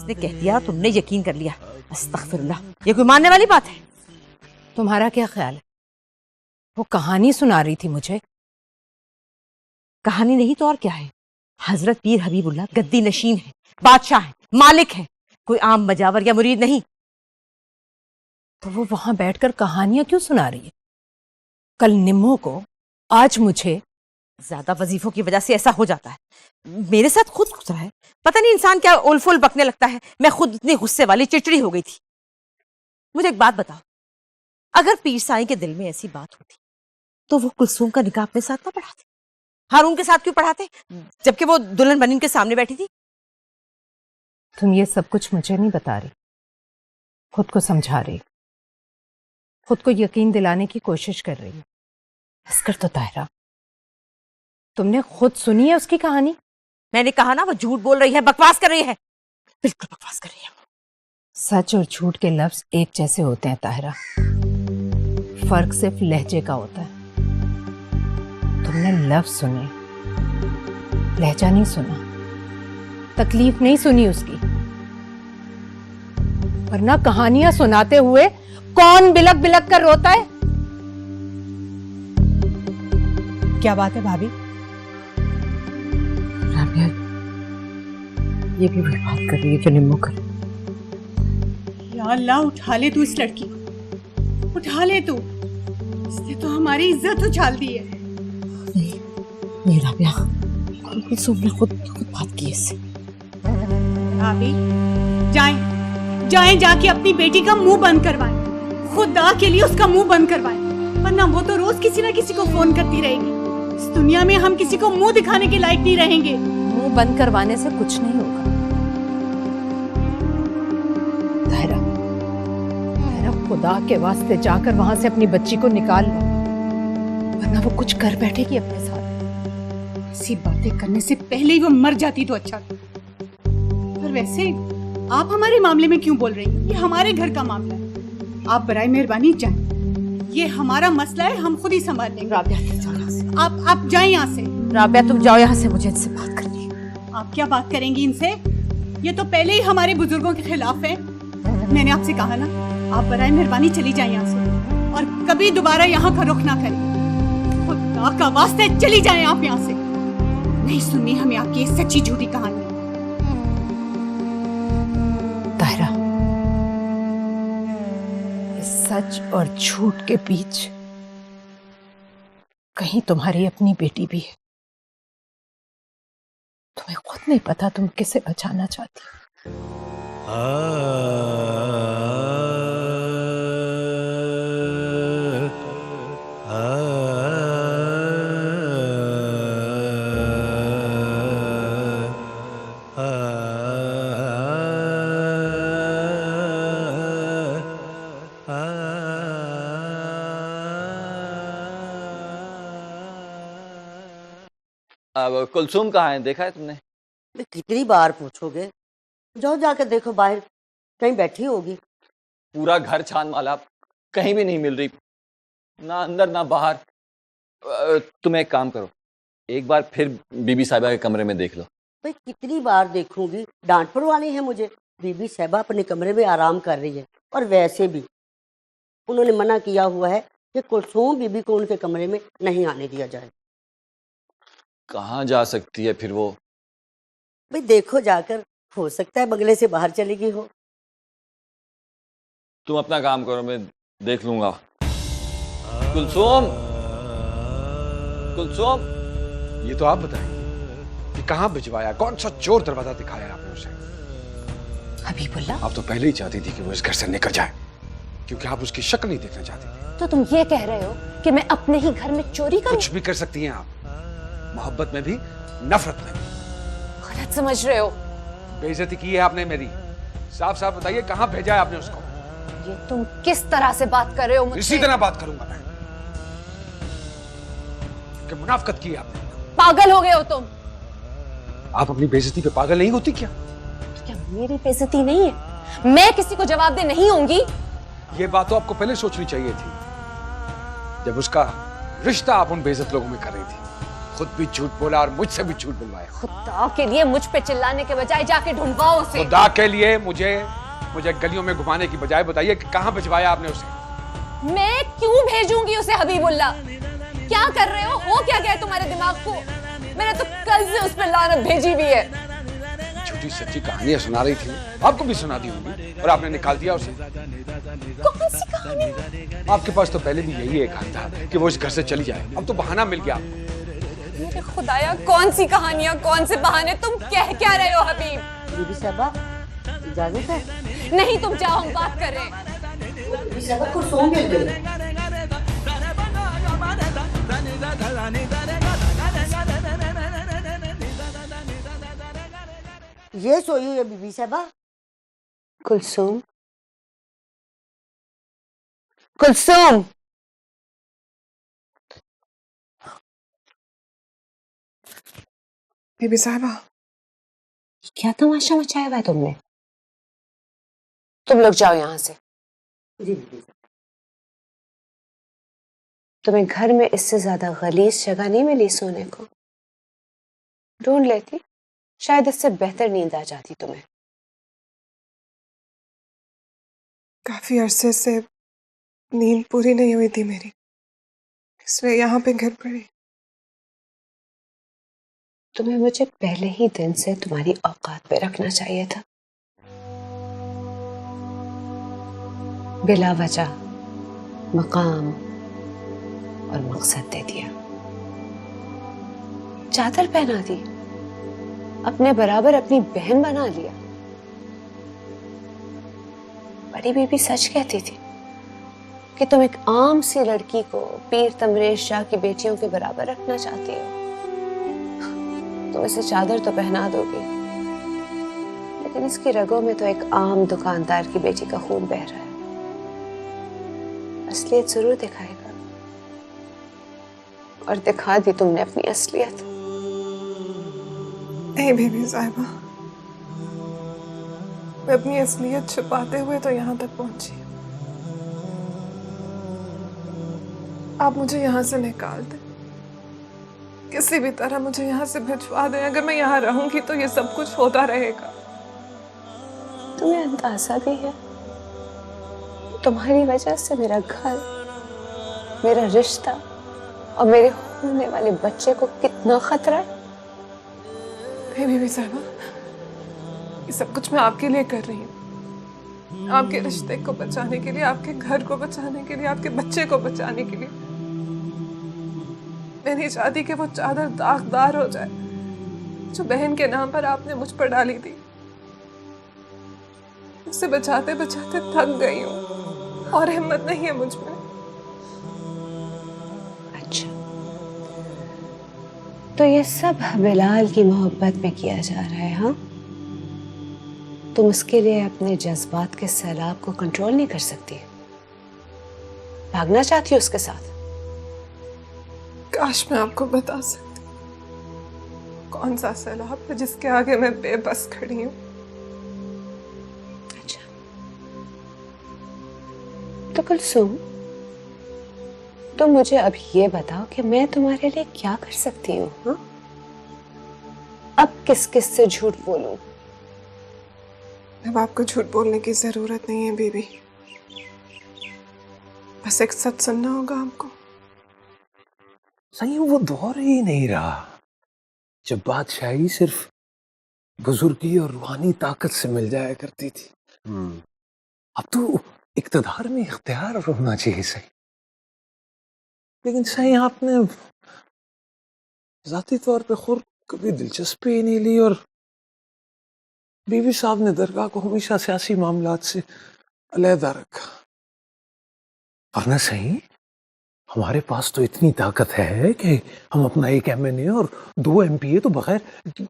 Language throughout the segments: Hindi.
उसने कह दिया तुमने यकीन कर लिया। अस्तगफिरुल्लाह, ये कोई मानने वाली बात है? तुम्हारा क्या ख्याल है? वो कहानी सुना रही थी मुझे। कहानी नहीं तो और क्या है? हजरत पीर हबीबुल्लाह गद्दी नशीन है, बादशाह है, मालिक है, कोई आम मजावर या मुरीद नहीं। तो वो वहां बैठकर कहानियां क्यों सुना रही है? कल निम्मो को, आज मुझे। ज्यादा वजीफों की वजह से ऐसा हो जाता है। मेरे साथ खुद गुजरा है। पता नहीं इंसान क्या उलफुल बकने लगता है। मैं खुद इतनी गुस्से वाली चिड़चिड़ी हो गई थी। मुझे एक बात बताओ, अगर पीर साईं के दिल में ऐसी बात होती तो वो कुलसूम का निकाह अपने साथ ना पढ़ाते, हारून के साथ क्यों पढ़ाते, जबकि वो दुल्हन बनी उनके सामने बैठी थी? तुम ये सब कुछ मुझे नहीं बता रही, खुद को समझा रही, खुद को यकीन दिलाने की कोशिश कर रही है। अस्कर तो ताहिरा, तुमने खुद सुनी है उसकी कहानी? मैंने कहा ना वो झूठ बोल रही है, बकवास कर रही है, बिल्कुल बकवास कर रही है। सच और झूठ के लफ्ज एक जैसे होते हैं ताहिरा, फर्क सिर्फ लहजे का होता है। तुमने लफ्ज सुने, लहजा नहीं सुना, तकलीफ नहीं सुनी उसकी। वरना कहानियां सुनाते हुए कौन बिलक बिलक कर रोता है? क्या बात है भाभी? राबिया, ये भी वही बात कर रही है जो निम्मो कर। या अल्लाह, उठा ले तू इस लड़की को, उठा ले तू। इसने तो हमारी इज्जत उछाल दी है। नहीं राबिया, कुलसूम ने खुद बात की इससे। भाभी, जाएं जाके अपनी बेटी का मुंह बंद करवाएं, खुदा के लिए उसका मुंह बंद करवाएं, वरना वो तो रोज किसी ना किसी को फोन करती रहेगी। इस दुनिया में हम किसी को मुंह दिखाने के लायक नहीं रहेंगे। मुंह बंद करवाने से कुछ नहीं होगा ताहिरा, खुदा के वास्ते जाकर वहां से अपनी बच्ची को निकाल लो, वरना वो कुछ कर बैठेगी अपने साथ। ऐसी बातें करने से पहले ही वो मर जाती तो अच्छा था। पर वैसे आप हमारे मामले में क्यों बोल रही हैं? ये हमारे घर का मामला है। आप बराए मेहरबानी जाएं, ये हमारा मसला है, हम खुद ही संभाल लेंगे। राबिया, जाओ यहाँ से। आप जाएं यहाँ से। राबिया, तुम जाओ यहाँ से, मुझे इनसे बात करनी है। आप क्या बात करेंगी इनसे? ये तो पहले ही हमारे बुजुर्गों के खिलाफ है। मैंने आपसे कहा ना, आप बराए मेहरबानी चली जाएं यहाँ से और कभी दोबारा यहाँ का रुख ना करें। खुदा का वास्ते चली जाएं आप यहाँ से। नहीं सुननी हमें आपकी सच्ची झूठी कहानी। ताहिरा, इस सच और झूठ के बीच कहीं तुम्हारी अपनी बेटी भी है। तुम्हें खुद नहीं पता तुम किसे बचाना चाहती हो। अब कुलसूम कहाँ है, देखा है तुमने? कितनी बार पूछोगे? जाओ जाकर देखो, बाहर कहीं बैठी होगी। पूरा घर छान माला, कहीं भी नहीं मिल रही, ना अंदर ना बाहर। तुम एक काम करो, एक बार फिर बीबी साहिबा के कमरे में देख लो। भाई कितनी बार देखूंगी, डांट पड़वानी है मुझे। बीबी साहिबा अपने कमरे में आराम कर रही है, और वैसे भी उन्होंने मना किया हुआ है कि कुलसूम बीबी को उनके कमरे में नहीं आने दिया जाए। कहाँ जा सकती है फिर वो? भाई देखो जाकर, हो सकता है बंगले से बाहर चली गई हो। तुम अपना काम करो, मैं देख लूंगा। कुलसूम, कुलसूम, ये तो आप बताइए कि कहाँ भिजवाया, कौन सा चोर दरवाजा दिखाया आपने उसे? हबीबुल्लाह, आप तो पहले ही चाहती थी कि वो इस घर से निकल जाए, क्योंकि आप उसकी शक्ल नहीं देखना चाहती थी। तो तुम ये कह रहे हो कि मैं अपने ही घर में चोरी करूं? कुछ भी कर सकती हैं आप, मोहब्बत में भी, नफरत में भी। गलत समझ रहे हो। बेइज्जती की है आपने मेरी। साफ साफ बताइए, कहाँ भेजा है आपने उसको? ये तुम किस तरह से बात कर रहे हो मुझसे? इसी तरह बात करूंगा मैं, कि मुनाफकत की है आपने। पागल हो गए हो तुम। आप अपनी बेइज्जती पे पागल नहीं होती क्या? क्या मेरी बेइज्जती नहीं है? मैं किसी को जवाबदेह नहीं होंगी? ये बात तो आपको पहले सोचनी चाहिए थी, जब उसका रिश्ता आप उन बेइज्जत लोगों में कर रही थी। खुद भी झूठ बोला और मुझसे भी झूठ बुलवाया। खुदा के लिए मुझ पे चिल्लाने के बजाय जाके ढूंढवाओ उसे। खुदा के लिए मुझे गलियों में घुमाने की बजाय बताइए कि कहाँ भिजवाया आपने उसे। मैं क्यों भेजूंगी उसे हबीबुल्ला? क्या कर रहे हो क्या क्या है तुम्हारे दिमाग को? मैंने तो कल से उस पर लानत भेजी भी है। झूठी सच्ची कहानियां सुना रही थी, आपको भी सुना दी होंगी और आपने निकाल दिया उसे। कौन सी कहानी? आपके पास तो पहले भी यही एक हाल था कि वो इस घर से चली जाए, अब तो बहाना मिल गया। मेरे खुदाया, कौन सी कहानियां, कौन से बहाने? तुम कह क्या रहे हो हबीब? बीबी साहबा इजाजत है? नहीं, तुम जाओ, हम बात कर रहे हैं। बीबी साहबा को सौंप गई। ये सोई हुई है बीबी साहबा। कुलसुम, कुलसुम, बीबी साहबा, क्या तमाशा मचाया हुआ है तुमने? तुम लोग जाओ यहाँ से। जी बीबी साहबा। तुम्हें घर में इससे ज्यादा गलीज जगह नहीं मिली सोने को? ढूंढ लेती, शायद इससे बेहतर नींद आ जाती तुम्हें। काफी अरसे से नींद पूरी नहीं हुई थी मेरी, इसलिए यहाँ पे गिर पड़ी। तुम्हें मुझे पहले ही दिन से तुम्हारी औकात पे रखना चाहिए था। बिला वजह मकाम और मकसद दे दिया, चादर पहना दी, अपने बराबर अपनी बहन बना लिया। बड़ी बीबी सच कहती थी कि तुम एक आम सी लड़की को पीर तमरेज शाह की बेटियों के बराबर रखना चाहती हो। तुम इसे चादर तो पहना दोगी, लेकिन इसकी रगों में तो एक आम दुकानदार की बेटी का खून बह रहा है। असलियत जरूर दिखाएगा, और दिखा दी तुमने अपनी असलियत। नहीं बीबी साहिबा, मैं अपनी असलियत छुपाते हुए तो यहाँ तक पहुंची। आप मुझे यहाँ से निकाल दें, किसी भी तरह मुझे यहाँ से भिजवा दें। अगर मैं यहाँ रहूंगी तो ये सब कुछ होता रहेगा। तुम्हें अंदाजा भी है तुम्हारी वजह से मेरा घर, मेरा रिश्ता और मेरे होने वाले बच्चे को कितना खतरा है? नहीं बीबी साहिबा, ये सब कुछ मैं आपके लिए कर रही हूँ, आपके रिश्ते को बचाने के लिए, आपके घर को बचाने के लिए, आपके बच्चे को बचाने के लिए। मैं नहीं चाहती कि वो चादर दागदार हो जाए जो बहन के नाम पर आपने मुझ पर डाली थी। उसे बचाते बचाते थक गई हूँ और हिम्मत नहीं है मुझ में। अच्छा, तो ये सब बिलाल की मोहब्बत में किया जा रहा है? हाँ, तुम उसके लिए अपने जज्बात के सैलाब को कंट्रोल नहीं कर सकती, भागना चाहती हो उसके साथ? काश मैं आपको बता सकती कौन सा सैलाब है जिसके आगे मैं बेबस खड़ी हूँ। अच्छा, तो कुलसुम, तुम मुझे अब ये बताओ कि मैं तुम्हारे लिए क्या कर सकती हूँ? हाँ, अब किस किस से झूठ बोलूं? अब आपको झूठ बोलने की जरूरत नहीं है बीबी, बस एक सच सुनना होगा आपको। सही वो दौर ही नहीं रहा जब बादशाही सिर्फ बुजुर्गी और रूहानी ताकत से मिल जाया करती थी। अब तो इक्तदार में इख्तियार होना चाहिए सही। लेकिन सही आपने जाती तौर पे खुद कभी दिलचस्पी ही नहीं ली और बीबी साहब ने दरगाह को हमेशा सियासी मामलात से अलहदा रखा। वरना सही हमारे पास तो इतनी ताकत है कि हम अपना एक एमएनए और 2 एमपीए तो बगैर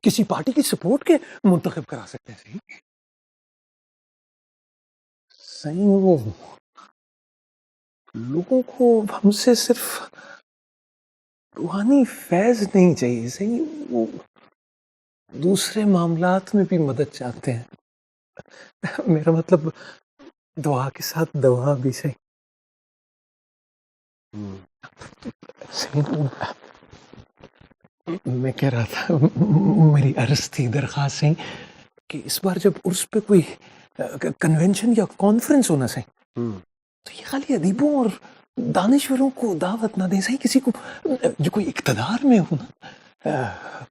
किसी पार्टी की सपोर्ट के मुंतखब करा सकते हैं। सही सही वो लोगों को हमसे सिर्फ रूहानी फैज नहीं चाहिए, सही वो दूसरे मामलात में भी मदद चाहते हैं। मेरा मतलब दुआ के साथ दवा भी सही। सही मैं कह रहा था मेरी अर्ज थी, दरख्वास्त है कि इस बार जब उर्स पे कोई कन्वेंशन या कॉन्फ्रेंस होना सही तो ये खाली अदीबों और दानिश्वरों को दावत ना दें, सही किसी को जो कोई इक़्तिदार में हो ना,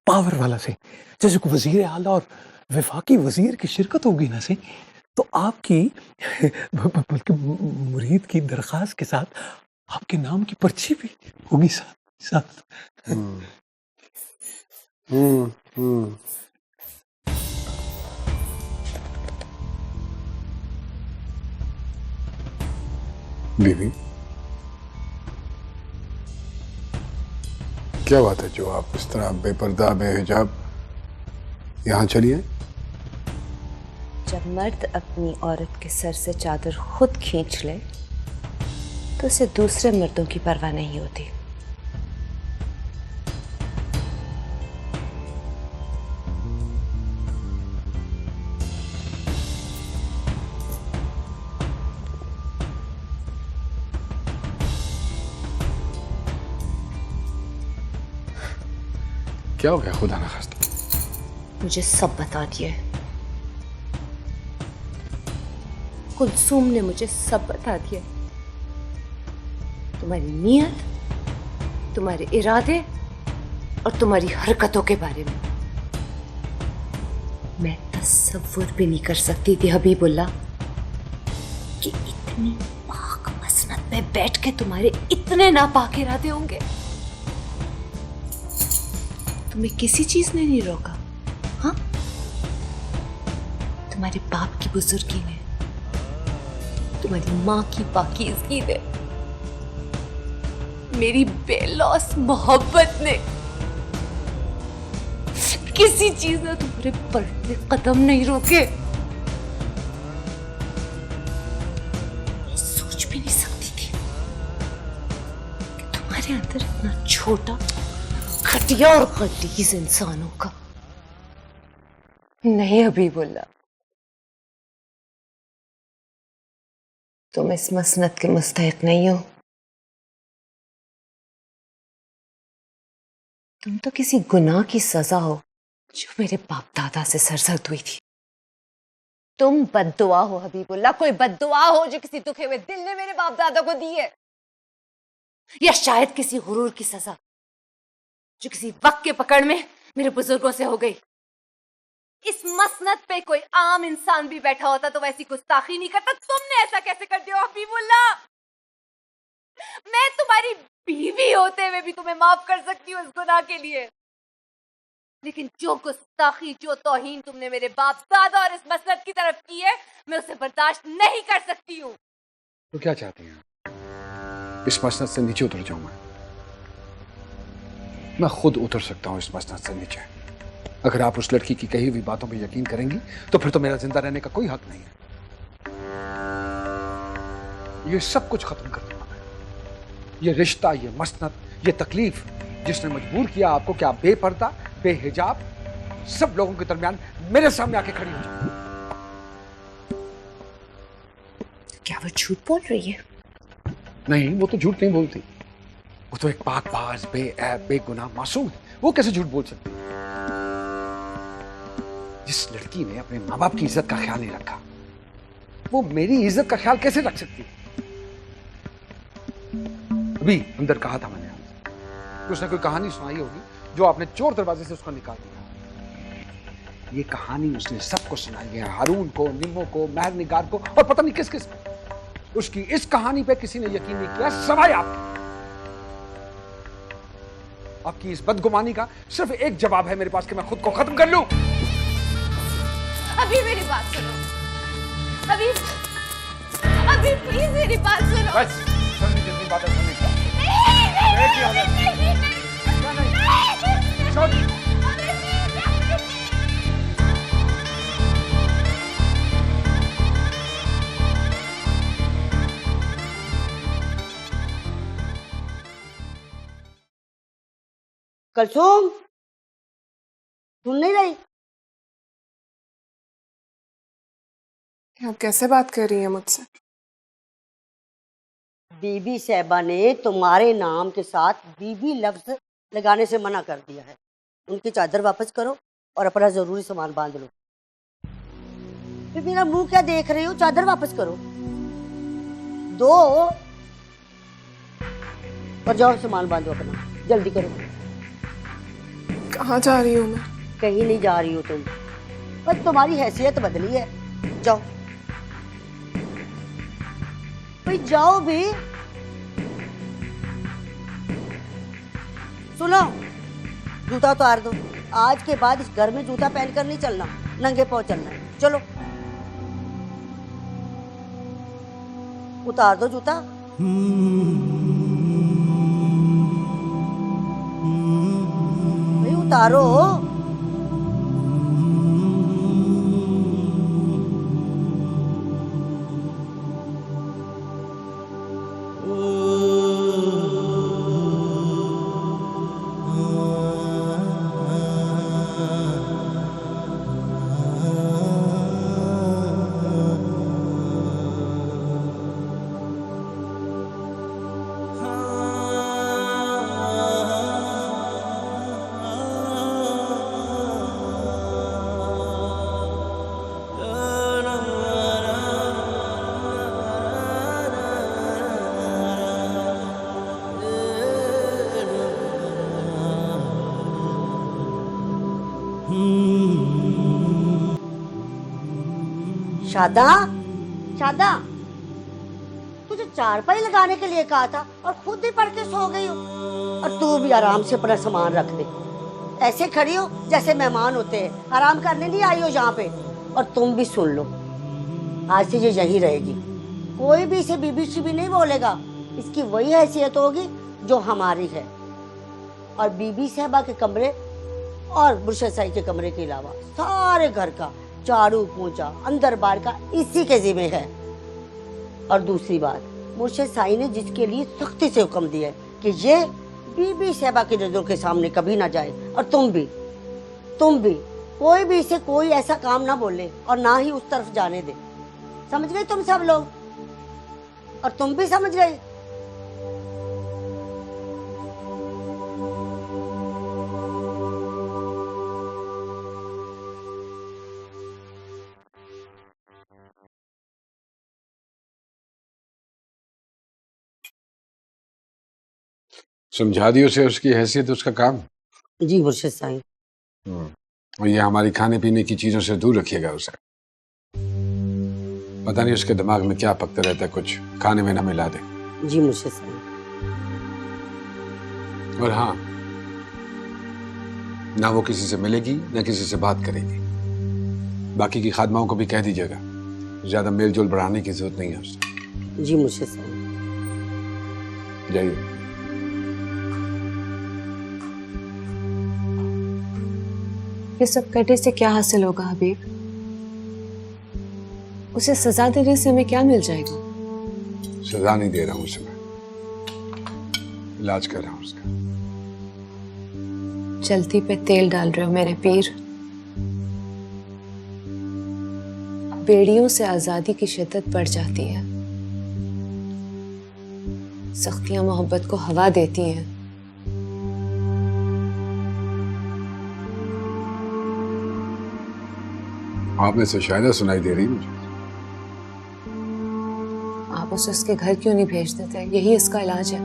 पावर वाला सही, जैसे कोई वजीर आला और वफाकी वजीर की शिरकत होगी ना सही, तो आपकी बल्कि मुरीद की दरख्वास्त के साथ आपके नाम की पर्ची भी होगी साथ साथ। बीबी, क्या बात है जो आप इस तरह बेपर्दा बेहिजाब यहाँ चली हैं? जब मर्द अपनी औरत के सर से चादर खुद खींच ले तो उसे दूसरे मर्दों की परवाह नहीं होती। क्या हो गया खुदा ना खास्ता? मुझे सब बता दिए। कुलसूम ने मुझे सब बता दिए। तुम्हारी नीयत, तुम्हारे इरादे और तुम्हारी हरकतों के बारे में। मैं तसव्वुर भी नहीं कर सकती थी हबीबुल्लाह कि इतनी पाक मसनत पे बैठ के तुम्हारे इतने नापाक इरादे होंगे। तुम्हें किसी चीज ने नहीं रोका, हाँ? तुम्हारे बाप की बुजुर्गी ने, तुम्हारी माँ की पाकीज़गी ने, मेरी बेलौस मोहब्बत ने, किसी चीज ने तुम्हारे बढ़ते कदम नहीं रोके। सोच भी नहीं सकती थी कि तुम्हारे अंदर इतना छोटा, घटिया और गलीज इंसान होगा। नहीं हबीबुल्लाह, तुम इस मसनत के मुस्तहिक नहीं हो। तुम तो किसी गुनाह की सजा हो जो मेरे बाप दादा से सरजद हुई थी। तुम बद्दुआ हो हबीबुल्लाह, कोई बद्दुआ हो जो किसी दुखे हुए दिल ने मेरे बाप दादा को दी है, या शायद किसी गुरूर की सजा जो किसी वक्त के पकड़ में मेरे बुजुर्गों से हो गई। इस मसनद पे कोई आम इंसान भी बैठा होता तो वैसी गुस्ताखी नहीं करता। तुमने ऐसा कैसे कर दिया हबीबुल्लाह? मैं तुम्हारी बीवी होते हुए भी तुम्हें माफ कर सकती हूँ इस गुनाह के लिए, लेकिन जो गुस्ताखी, जो तौहीन तुमने मेरे बाप दादा और इस मसनद की तरफ की है, मैं उसे बर्दाश्त नहीं कर सकती हूँ। तो क्या चाहती हैं? इस मसनद से नीचे उतर जाऊं मैं खुद उतर सकता हूँ इस मसनद से नीचे। अगर आप उस लड़की की कही हुई बातों पर यकीन करेंगी तो फिर तो मेरा जिंदा रहने का कोई हक नहीं है। ये सब कुछ खत्म कर दूंगा मैं। ये रिश्ता, ये मसनद, ये तकलीफ जिसने मजबूर किया आपको कि आप बेपर्दा बेहिजाब सब लोगों के दरमियान मेरे सामने आके खड़ी हो जाए। क्या वो झूठ बोल रही है? नहीं, वो तो झूठ नहीं बोलती। वो तो एक पाकबाज, बेऐब, बेगुनाह मासूम है। वो कैसे झूठ बोल सकती है? जिस लड़की ने अपने माँ बाप की इज्जत का ख्याल नहीं रखा, वो मेरी इज्जत का ख्याल कैसे रख सकती है? अभी अंदर कहा था मैंने आपसे, उसने कोई कहानी सुनाई होगी जो आपने चोर दरवाजे से उसको निकाल दिया। ये कहानी उसने सबको सुनाई है, हारून को, निम्मो को, महर निगार को और पता नहीं किस किस को। उसकी इस कहानी पे किसी ने यकीन नहीं किया सवाए आपकी इस बदगुमानी का सिर्फ एक जवाब है मेरे पास कि मैं खुद को खत्म कर लूं। अभी मेरी बात सुनो, अभी प्लीज मेरी बात सुनो। बस जल्दी जल्दी बातें सुनने का। कुलसूम, सुन नहीं रही? आप कैसे बात कर रही हैं मुझसे? बीबी साहबा ने तुम्हारे नाम के साथ बीबी लफ्ज लगाने से मना कर दिया है। उनकी चादर वापस करो और अपना जरूरी सामान बांध लो। फिर मेरा मुंह क्या देख रही हो? चादर वापस करो, दो और जाओ सामान बांधो अपना, जल्दी करो। कहाँ जा रही हूँ मैं? कहीं नहीं जा रही हो तुम, बस तुम्हारी हैसियत बदली है। जाओ भाई, जाओ भी। सुनो, जूता उतार दो। आज के बाद इस घर में जूता पहनकर नहीं चलना, नंगे पांव चलना है। चलो उतार दो जूता। भाई उतारो। शादा, शादा, तुझे चारपाई लगाने के लिए कहा था और खुद ही पढ़ के सो गई हो। और तू भी आराम से अपना सामान रख दे। ऐसे खड़ी हो जैसे मेहमान होते हैं, आराम करने नहीं आई हो यहाँ पे। और तुम भी सुन लो, आज से ये यहीं रहेगी, कोई भी इसे बीबी शिबी नहीं बोलेगा। इसकी वही हैसियत होगी जो हमारी है। और बीबी साहबा के कमरे और मुर्शद साई के कमरे के अलावा सारे घर का झाड़ू पोंछा अंदर बाहर का इसी के जिम्मे है। और दूसरी बात, मुर्शद साई ने जिसके लिए सख्ती से हुक्म दिया है कि ये बीबी साहबा की नजरों के सामने कभी ना जाए। और तुम भी कोई भी इसे कोई ऐसा काम ना बोले और ना ही उस तरफ जाने दे। समझ गए तुम सब लोग? और तुम भी समझ गए? समझा दियो उसे, उसकी हैसियत उसका काम। जी मुर्शिद साईं। और ये हमारी खाने पीने की चीजों से दूर रखिएगा उसे। पता नहीं उसके दिमाग में क्या पकता रहता है, कुछ खाने में ना मिला दे। जी मुर्शिद साईं। और हाँ, ना वो किसी से मिलेगी ना किसी से बात करेगी। बाकी की खादमाओं को भी कह दीजिएगा, ज्यादा मेल जोल बढ़ाने की जरूरत नहीं है उससे। जी मुर्शिद साईं। जाइए। ये सब करने से क्या हासिल होगा हबीब? उसे सजा देने से हमें क्या मिल जाएगा? सजा नहीं दे रहा हूं उसे, मैं इलाज कर रहा हूं उसका। जल्दी पे तेल डाल रहे हो मेरे पीर। बेड़ियों से आजादी की शिद्दत बढ़ जाती है, सख्तियां मोहब्बत को हवा देती हैं। आप में से शायद सुनाई दे रही मुझे। आप उसे उसके घर क्यों नहीं भेज देते? यही इसका इलाज है।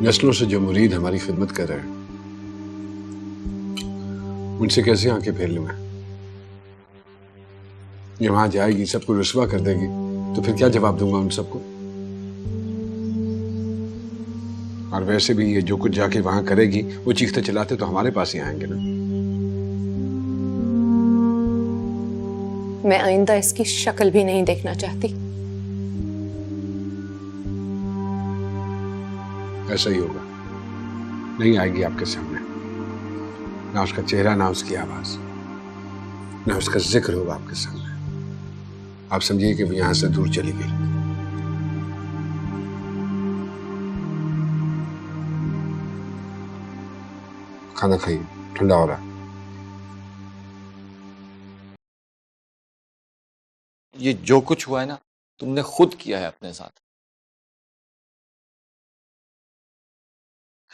नस्लों से जो मुरीद हमारी खिदमत कर रहे हैं, उनसे कैसे आंखें फेर लूं मैं? ये वहां जाएगी, सबको रुस्वा कर देगी, तो फिर क्या जवाब दूंगा उन सबको? और वैसे भी ये जो कुछ जाके वहां करेगी, वो चीखते चिल्लाते तो हमारे पास ही आएंगे ना। मैं आइंदा इसकी शक्ल भी नहीं देखना चाहती। ऐसा ही होगा, नहीं आएगी आपके सामने। ना उसका चेहरा, ना उसकी आवाज, ना उसका जिक्र होगा आपके सामने। आप समझिए कि वो यहां से दूर चली गई। खाना खाइए, ठंडा हो रहा है। ये जो कुछ हुआ है ना, तुमने खुद किया है अपने साथ।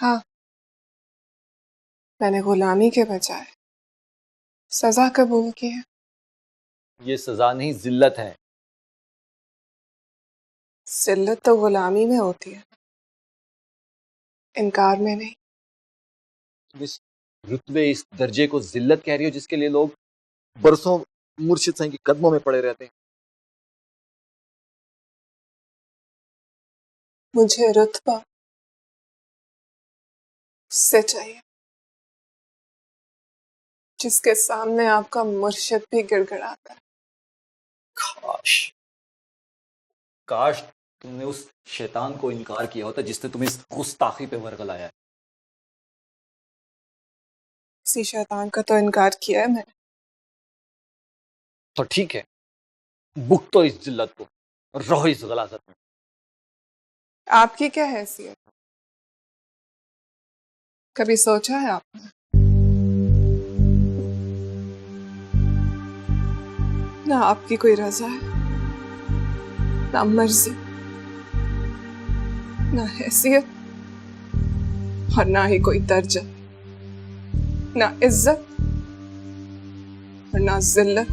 हाँ, मैंने गुलामी के बजाय सजा कबूल की है। ये सजा नहीं, जिल्लत है। जिल्लत तो गुलामी में होती है, इनकार में नहीं। इस रुतबे, इस दर्जे को जिल्लत कह रही हो जिसके लिए लोग बरसों मुर्शिद साईं के कदमों में पड़े रहते हैं। मुझे रुतबा उससे चाहिए जिसके सामने आपका मुर्शिद भी गिड़गिड़ाता है। काश काश तुमने उस शैतान को इनकार किया होता जिसने तुम्हें इस गुस्ताखी पे वर्गलाया है। इसी शैतान का तो इनकार किया है मैंने। तो ठीक है, बुक तो इस जिल्लत को, रहो इस गलाजत में। आपकी क्या हैसियत, कभी सोचा है आपने? ना आपकी कोई रजा है, ना मर्जी, ना हैसियत, और ना ही कोई दर्जा, ना इज्जत और ना जिल्लत।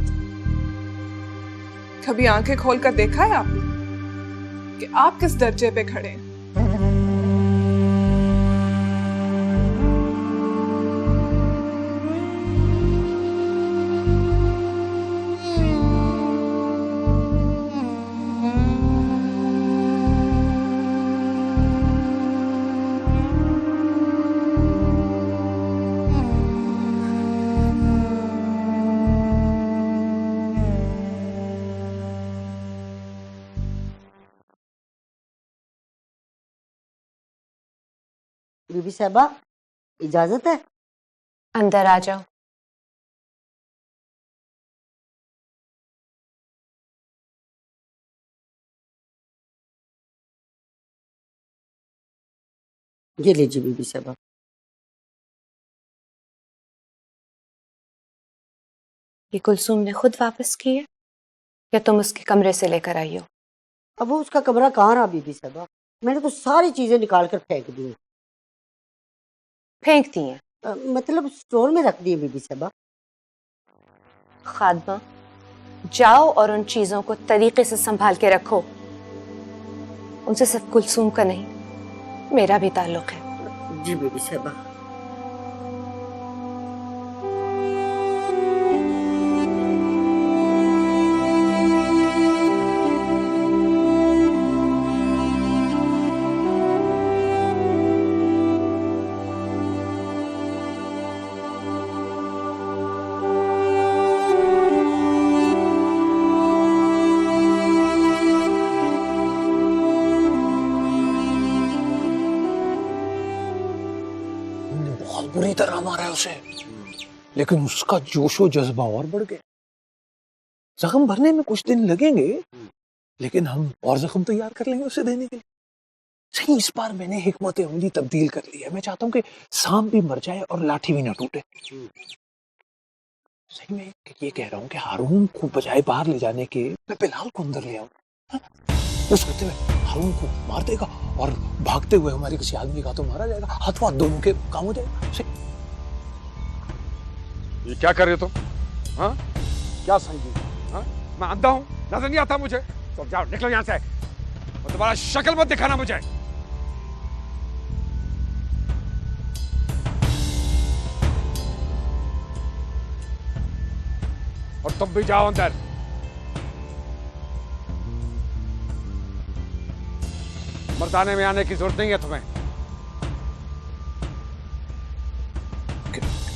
कभी आंखें खोलकर देखा है आपने कि आप किस दर्जे पे खड़े हैं? बीबी साहबा, इजाजत है? अंदर आ जाओ। ये लीजिए बीबी साहबा। ये कुलसूम ने खुद वापस की है या तुम उसके कमरे से लेकर आई हो? अब वो उसका कमरा कहाँ रहा बीबी साहबा, मैंने तो सारी चीजें निकाल कर फेंक दी। फेंक दी हैं? मतलब स्टोर में रख दी बीबी साहबा। खादमा, जाओ और उन चीजों को तरीके से संभाल के रखो। उनसे सिर्फ कुलसूम का नहीं, मेरा भी ताल्लुक है। जी बीबी साहबा। बहुत बुरी तरह मारा है उसे, लेकिन उसका जोशो जज्बा और बढ़ गया। जख्म भरने में कुछ दिन लगेंगे, लेकिन हम और जख्म तैयार कर लेंगे उसे देने के लिए। सही, इस बार मैंने हिकमत अमली तब्दील कर ली है। मैं चाहता हूँ कि सांप भी मर जाए और लाठी भी ना टूटे। सही में ये कह रहा हूँ कि हारून को बजाय बाहर ले जाने के मैं बिलाल को अंदर ले आऊं। वो सोते हुए हारून को मार देगा और भागते हुए हमारे किसी आदमी का तो मारा जाएगा, हाथ हाथ दोनों के काम हो जाएगा। ये क्या कर रहे हो तुम? हाँ, क्या समझी? हाँ, मैं अंधा हूँ, नजर नहीं आता मुझे? तो जाओ, निकलो यहाँ से। और तुम्हारा शक्ल मत दिखाना मुझे। और तुम भी जाओ अंदर। मर्दाने में आने की जरूरत नहीं है तुम्हें।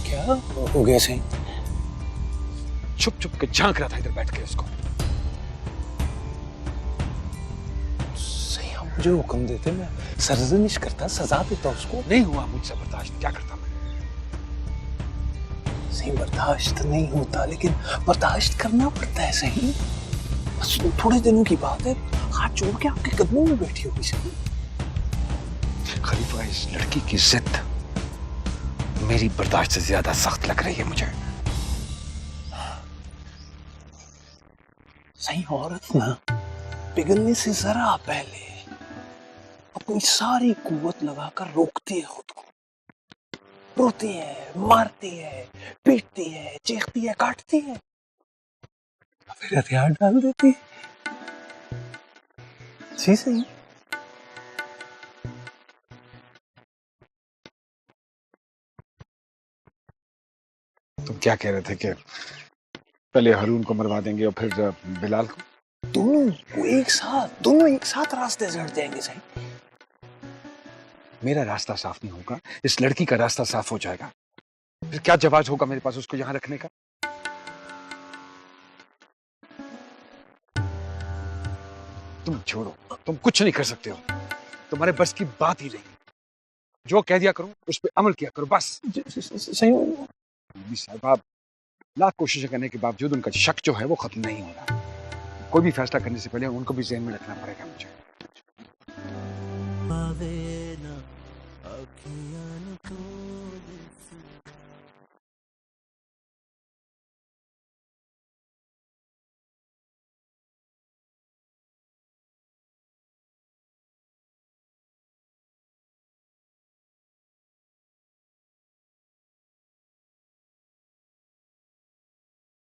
क्या हो गया सही? छुप छुप के झांक रहा था इधर बैठ के उसको। सही, आप मुझे हुक्म देते, मैं सरजनिश करता, सजा देता उसको। नहीं हुआ मुझसे बर्दाश्त, क्या करता मैं? सही, बर्दाश्त नहीं होता, लेकिन बर्दाश्त करना पड़ता है। सही, बस थोड़े दिनों की बात है, हाथ जोड़ के आपके कदमों में बैठी होगी। सही खलीफा, इस लड़की की जिद मेरी बर्दाश्त से ज्यादा सख्त लग रही है मुझे। सही, औरत ना पिघलने से जरा पहले अपनी सारी कुव्वत लगाकर रोकती है खुद को। रोती है, मारती है, पीटती है, चीखती है, काटती है, फिर हथियार डाल देती है। जी सही। तुम क्या कह रहे थे कि पहले हारून को मरवा देंगे और फिर बिलाल को? दोनों एक साथ रास्ते से हट जाएंगे सही। मेरा रास्ता साफ नहीं होगा, इस लड़की का रास्ता साफ हो जाएगा। फिर क्या जवाब होगा मेरे पास उसको यहां रखने का? तुम छोड़ो, तुम कुछ नहीं कर सकते हो, तुम्हारे बस की बात ही नहीं। जो कह दिया करो उस पर अमल किया करो, बस। सही। बीबी साहब, लाख कोशिशें करने के बावजूद उनका शक जो है वो खत्म नहीं हो रहा। कोई भी फैसला करने से पहले उनको भी ज़हन में रखना पड़ेगा मुझे।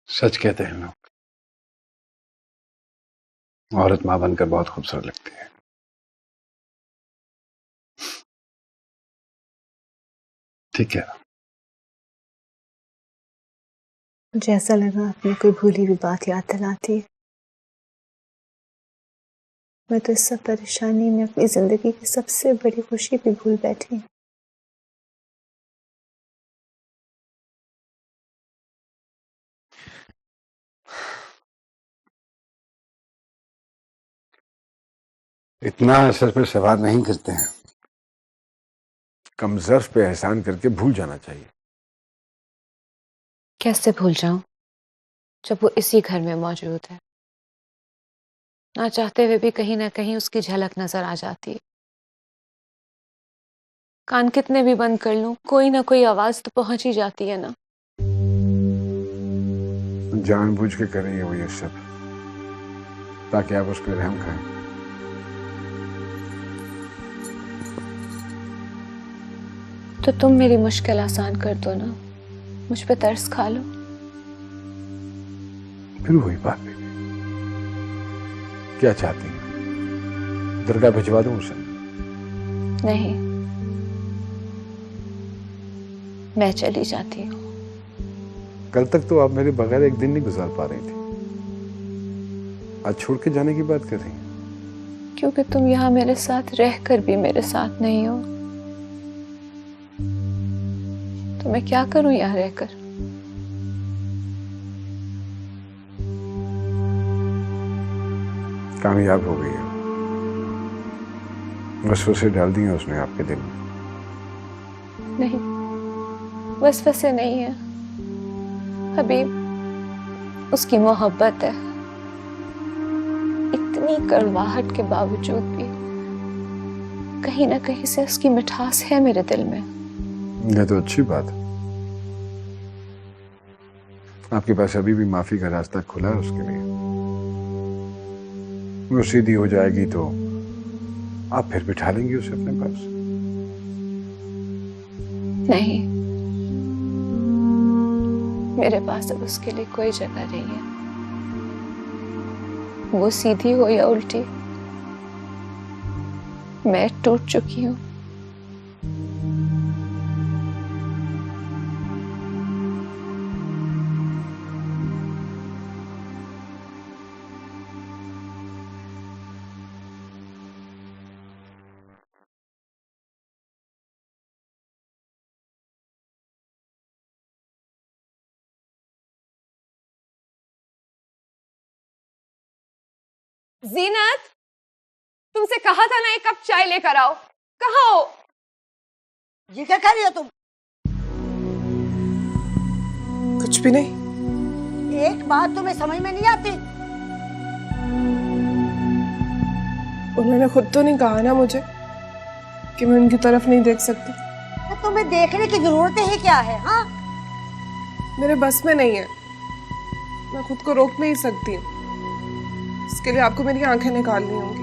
सच कहते हैं लोग, औरत मां बनकर बहुत खूबसूरत लगती है। ठीक है। मुझे ऐसा लगा आपने कोई भूली हुई बात याद दिलाती है। मैं तो इस सब परेशानी में अपनी जिंदगी की सबसे बड़ी खुशी भी भूल बैठी हूँ। इतना असर पे सवार नहीं करते हैं, कम ज़र्फ पे एहसान करके भूल जाना चाहिए। कैसे भूल जाऊं जब वो इसी घर में मौजूद है? ना चाहते हुए भी कहीं ना कहीं उसकी झलक नजर आ जाती है। कान कितने भी बंद कर लूं, कोई ना कोई आवाज तो पहुंच ही जाती है ना। जानबूझ के करेंगे वो ये सब ताकि आप उस पर रहम खाएं। तो तुम मेरी मुश्किल आसान कर दो ना, मुझ पे तरस खा लो। फिर वही बात है, क्या चाहती हैं? दरगाह भिजवा दूं उसे? नहीं, मैं चली जाती हूँ। कल तक तो आप मेरे बगैर एक दिन नहीं गुजार पा रही थी, आज छोड़ के जाने की बात कर रही हैं। क्योंकि तुम यहाँ मेरे साथ रहकर भी मेरे साथ नहीं हो। तो मैं क्या करूं यहाँ रहकर? कामयाब हो गई है, वसवसे डाल दिए उसने आपके दिल में। नहीं, वसवसे नहीं है हबीब, उसकी मोहब्बत है। इतनी कड़वाहट के बावजूद भी कहीं ना कहीं से उसकी मिठास है मेरे दिल में। ये तो अच्छी बात है, आपके पास अभी भी माफी का रास्ता खुला है उसके लिए। वो सीधी हो जाएगी तो आप फिर बिठा लेंगे उसे अपने पास। नहीं, मेरे पास अब उसके लिए कोई जगह नहीं है। वो सीधी हो या उल्टी, मैं टूट चुकी हूँ। जीनत, तुमसे कहा था ना एक कप चाय लेकर आओ, कहाँ हो? ये क्या कर रही हो तुम? कुछ भी नहीं। एक बात तुम्हें समझ में नहीं आती? उन्होंने खुद तो नहीं कहा ना मुझे कि मैं उनकी तरफ नहीं देख सकती। तो तुम्हें देखने की जरूरत ही क्या है? हाँ, मेरे बस में नहीं है, मैं खुद को रोक नहीं सकती हूँ। इसके लिए आपको मेरी आंखें निकालनी होंगी।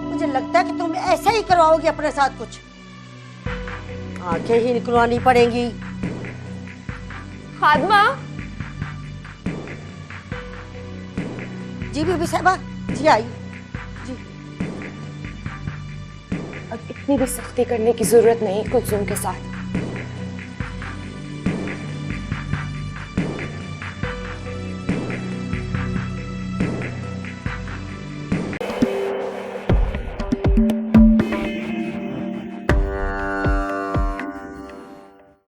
मुझे लगता है कि तुम ऐसा ही करवाओगी अपने साथ कुछ। आंखें ही निकलवानी पड़ेंगी। खादमा, जी बीबी साहबा, जी आई। अब इतनी भी सख्ती करने की जरूरत नहीं कुलसुम के साथ।